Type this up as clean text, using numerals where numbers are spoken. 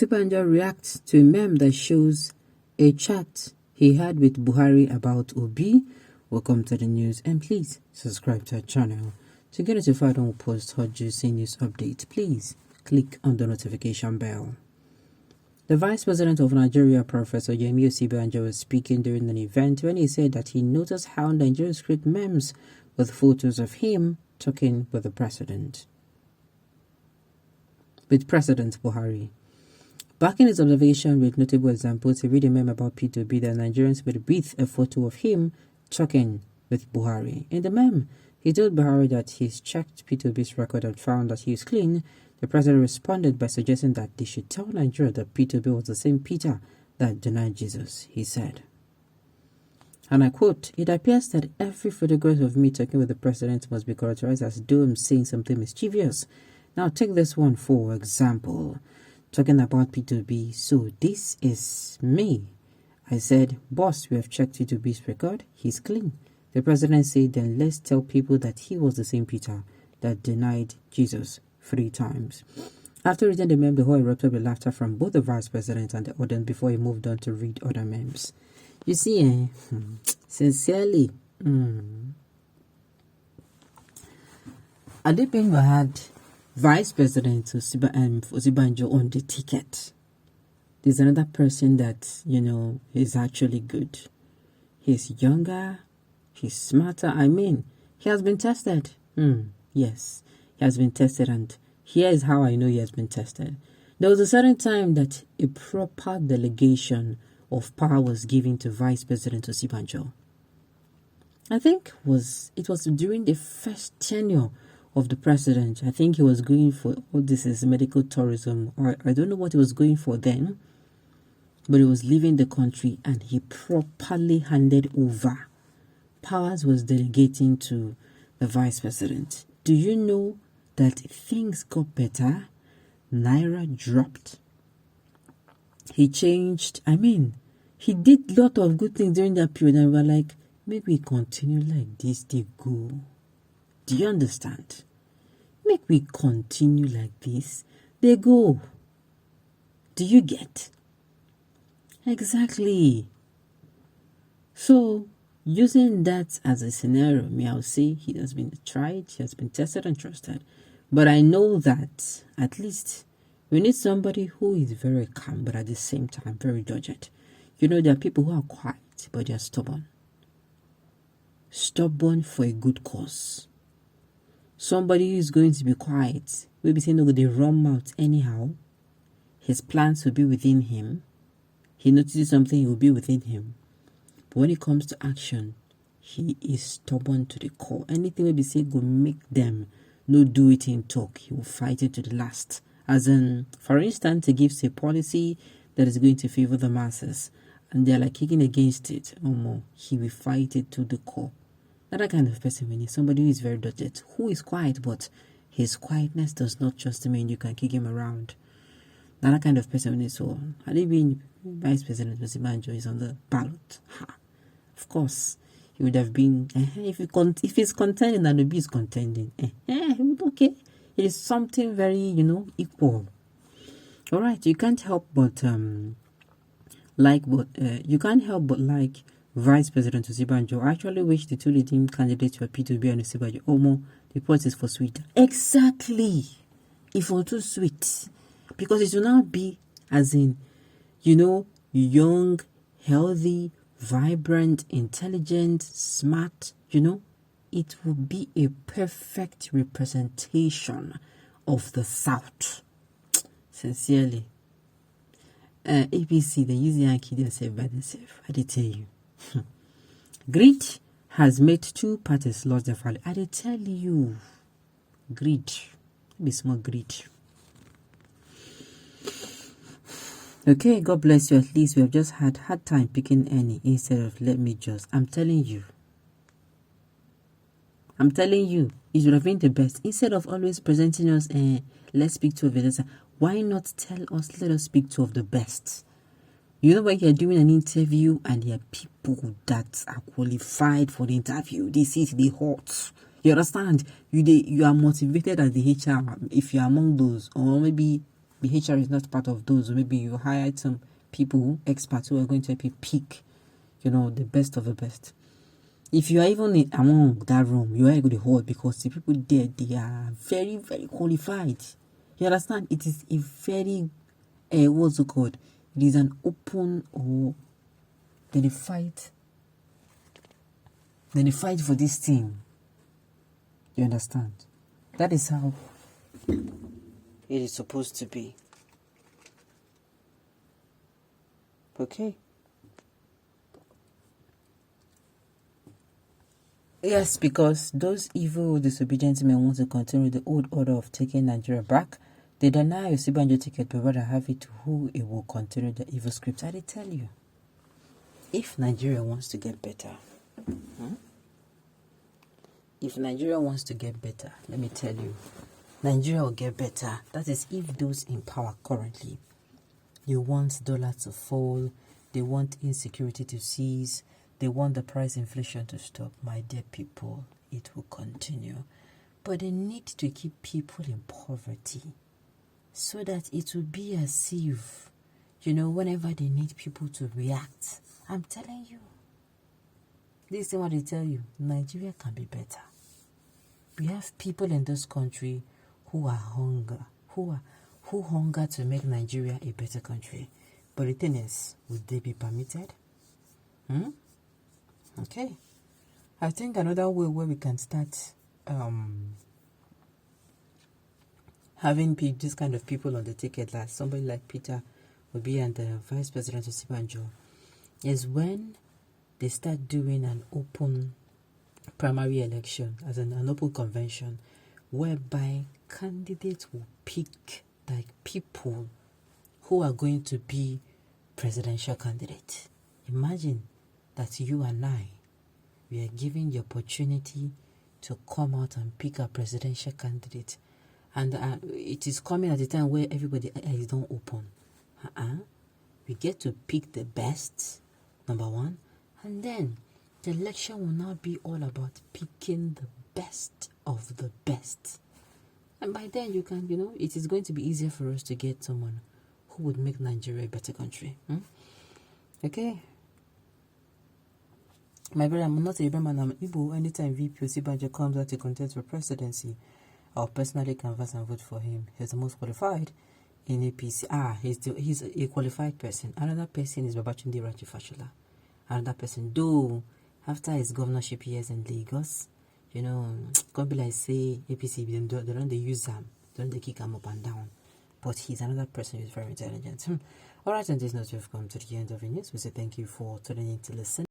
Osinbajo reacts to a meme that shows a chat he had with Buhari about Obi. Welcome to the news, and please subscribe to our channel to get notified when we post hot juicy news updates. Please click on the notification bell. The Vice President of Nigeria, Professor Osinbajo, was speaking during an event when he said that he noticed how Nigerians create memes with photos of him talking with the President Buhari. Backing his observation with notable examples, he read a meme about P2B that Nigerians made with a photo of him talking with Buhari. In the meme, he told Buhari that he's checked P2B's record and found that he is clean. The president responded by suggesting that they should tell Nigeria that P2B was the same Peter that denied Jesus, he said. And I quote, "It appears that every photograph of me talking with the president must be characterized as though I'm saying something mischievous. Now take this one for example. Talking about P2B, so this is me. I said, boss, we have checked P2B's record. He's clean. The president said, then let's tell people that he was the same Peter that denied Jesus 3 times. After reading the meme, the whole erupted with laughter from both the vice president and the audience before he moved on to read other memes. You see, sincerely, Osinbajo had Vice President Osinbajo on the ticket. There's another person that, is actually good. He's younger, he's smarter. I mean, he has been tested. Yes, he has been tested, and here is how I know he has been tested. There was a certain time that a proper delegation of power was given to Vice President Osinbajo. I think it was during the first tenure of the president. I think he was going for all this is medical tourism, or I don't know what he was going for then, but he was leaving the country and he properly handed over. Powers was delegating to the vice president. Do you know that things got better? Naira dropped. He changed. He did a lot of good things during that period, and we were like, maybe continue like this, they go. Do you understand? Make we continue like this, they go. Do you get? Exactly. So, using that as a scenario, I'll say he has been tried, he has been tested and trusted. But I know that at least we need somebody who is very calm, but at the same time very dogged. There are people who are quiet, but they are stubborn. Stubborn for a good cause. Somebody who is going to be quiet, maybe saying, no, they run mouth anyhow. His plans will be within him. He notices something, it will be within him. But when it comes to action, he is stubborn to the core. Anything maybe say go make them no do it in talk, he will fight it to the last. As in, for instance, he gives a policy that is going to favor the masses, and they're like kicking against it or more, he will fight it to the core. Not that kind of person. When he's somebody who is very dotted, who is quiet, but his quietness does not just mean you can kick him around. Not that kind of person. When it's all, had he been Vice President Osinbajo is on the ballot, of course he would have been. If he's contending and Obi is contending, okay, it is something very equal. All right, you can't help but like Vice President Osinbajo. I actually wish the two leading candidates were P2B and Osinbajo. More, the pot is for sweet. Exactly. If for too sweet. Because it will now be as in, young, healthy, vibrant, intelligent, smart, it will be a perfect representation of the South. Sincerely. APC, they use Yankee themselves by themselves. I did tell you. Greed has made 2 parties lose their value. I did tell you. Greed. Be small greed. Okay, God bless you. At least we have just had hard time picking any instead of let me just. I'm telling you, it would have been the best. Instead of always presenting us, let's speak to others. Why not tell us, let us speak to of the best? When you're doing an interview and there are people that are qualified for the interview, they see the hot. You understand? You are motivated as the HR if you're among those, or maybe The HR is not part of those. Maybe you hired some people, experts, who are going to help you pick, the best of the best. If you are even among that room, you are going to hold, because the people there, they are very, very qualified. You understand? It is a very, what's it called? It is an open, or then they fight for this thing. You understand? That is how it is supposed to be. Okay. Yes, because those evil, disobedient men want to continue the old order of taking Nigeria back. They deny Osinbajo ticket, but rather have it who it will continue the evil script. I tell you, if Nigeria wants to get better, if Nigeria wants to get better, let me tell you, Nigeria will get better. That is, if those in power currently, they want dollar to fall, they want insecurity to cease, they want the price inflation to stop. My dear people, it will continue. But they need to keep people in poverty so that it will be as if, whenever they need people to react. I'm telling you, this is what they tell you. Nigeria can be better. We have people in this country who are who hunger to make Nigeria a better country. But the thing is, would they be permitted? Okay. I think another way where we can start having this kind of people on the ticket, like somebody like Peter Obi and the Vice President Osinbajo, is when they start doing an open primary election, as an open convention, whereby candidates will pick like people who are going to be presidential candidates. Imagine that you and I, we are given the opportunity to come out and pick a presidential candidate, and it is coming at a time where everybody is don't open. We get to pick the best, number one, and then the election will now be all about picking the best of the best. And by then you can, it is going to be easier for us to get someone who would make Nigeria a better country. Okay. My brother, I'm not a Igbo man, I'm Igbo. Anytime VP Osinbajo comes out to contest for presidency, I'll personally canvass and vote for him. He's the most qualified in APC. He's a qualified person. Another person is Babachinde Raji Fashola. Another person, though, after his governorship years in Lagos, can't be like say APC, they don't use them, they don't kick him up and down. But he's another person who's very intelligent. Alright, on this note, we've come to the end of the news. We say thank you for tuning in to listen.